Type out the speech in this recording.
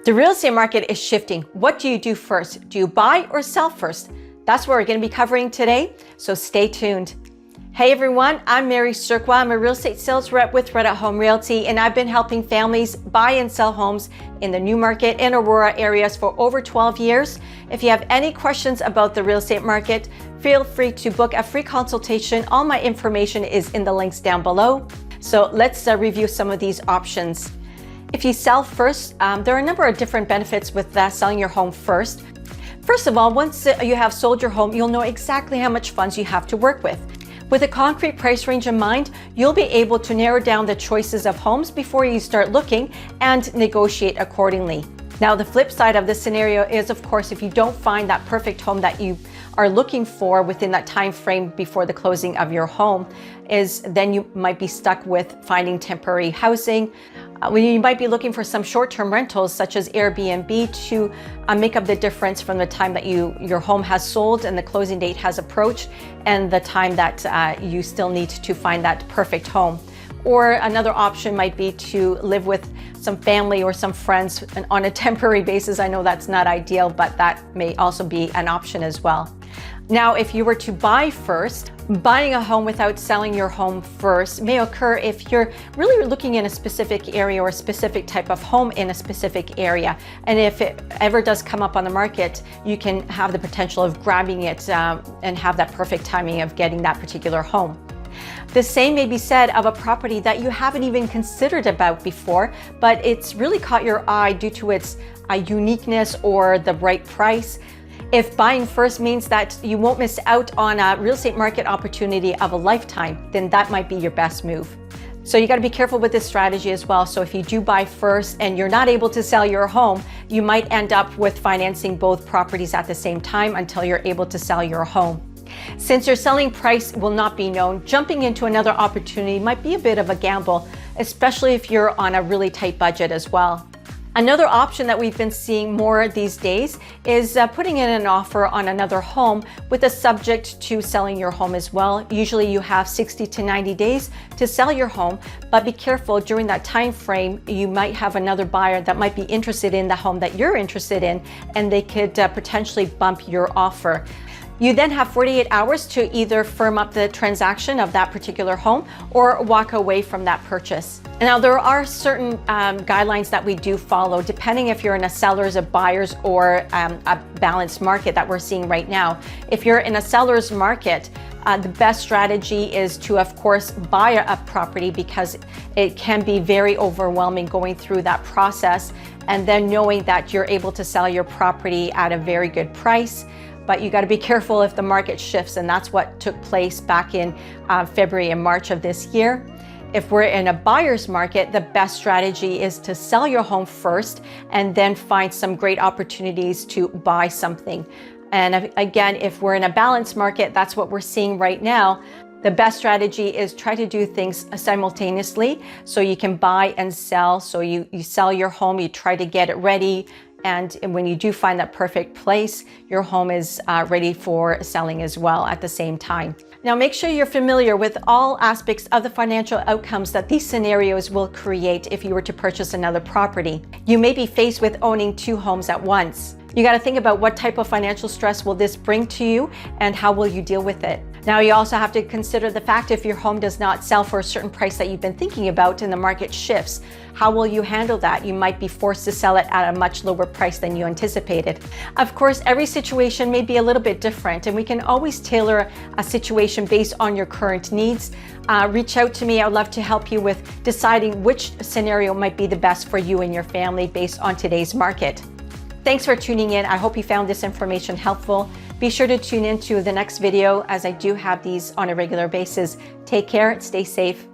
The real estate market is shifting. What do you do first? Do you buy or sell first? That's what we're going to be covering today, so stay tuned. Hey everyone, I'm Mary Cirqua. I'm a real estate sales rep with Red at Home Realty, and I've been helping families buy and sell homes in the Newmarket and Aurora areas for over 12 years. If you have any questions about the real estate market, feel free to book a free consultation. All my information is in the links down below. So let's review some of these options. If you sell first, there are a number of different benefits with selling your home first. First of all, once you have sold your home, you'll know exactly how much funds you have to work with. With a concrete price range in mind, you'll be able to narrow down the choices of homes before you start looking and negotiate accordingly. Now, the flip side of this scenario is, of course, if you don't find that perfect home that you are looking for within that time frame before the closing of your home, then you might be stuck with finding temporary housing. You might be looking for some short-term rentals such as Airbnb to make up the difference from the time that your home has sold and the closing date has approached and the time that you still need to find that perfect home. Or another option might be to live with some family or some friends on a temporary basis. I know that's not ideal, but that may also be an option as well. Now, if you were to buy first, buying a home without selling your home first may occur if you're really looking in a specific area or a specific type of home in a specific area. And if it ever does come up on the market, you can have the potential of grabbing it and have that perfect timing of getting that particular home. The same may be said of a property that you haven't even considered about before, but it's really caught your eye due to its uniqueness or the right price. If buying first means that you won't miss out on a real estate market opportunity of a lifetime, then that might be your best move. So you got to be careful with this strategy as well. So if you do buy first and you're not able to sell your home, you might end up with financing both properties at the same time until you're able to sell your home. Since your selling price will not be known, jumping into another opportunity might be a bit of a gamble, especially if you're on a really tight budget as well. Another option that we've been seeing more these days is putting in an offer on another home with a subject to selling your home as well. Usually you have 60 to 90 days to sell your home, but be careful during that time frame. You might have another buyer that might be interested in the home that you're interested in, and they could potentially bump your offer. You then have 48 hours to either firm up the transaction of that particular home or walk away from that purchase. Now, there are certain guidelines that we do follow depending if you're in a seller's, a buyer's, or a balanced market that we're seeing right now. If you're in a seller's market, the best strategy is to, of course, buy a property because it can be very overwhelming going through that process and then knowing that you're able to sell your property at a very good price. But you got to be careful if the market shifts, and that's what took place back in February and March of this year. If we're in a buyer's market, the best strategy is to sell your home first and then find some great opportunities to buy something. And again, if we're in a balanced market, that's what we're seeing right now. The best strategy is try to do things simultaneously so you can buy and sell. So you sell your home, you try to get it ready, and when you do find that perfect place, your home is ready for selling as well at the same time. Now, make sure you're familiar with all aspects of the financial outcomes that these scenarios will create if you were to purchase another property. You may be faced with owning two homes at once. You got to think about what type of financial stress will this bring to you and how will you deal with it. Now, you also have to consider the fact if your home does not sell for a certain price that you've been thinking about and the market shifts, how will you handle that? You might be forced to sell it at a much lower price than you anticipated. Of course, every situation may be a little bit different, and we can always tailor a situation based on your current needs. Reach out to me. I'd love to help you with deciding which scenario might be the best for you and your family based on today's market. Thanks for tuning in. I hope you found this information helpful. Be sure to tune in to the next video as I do have these on a regular basis. Take care, stay safe.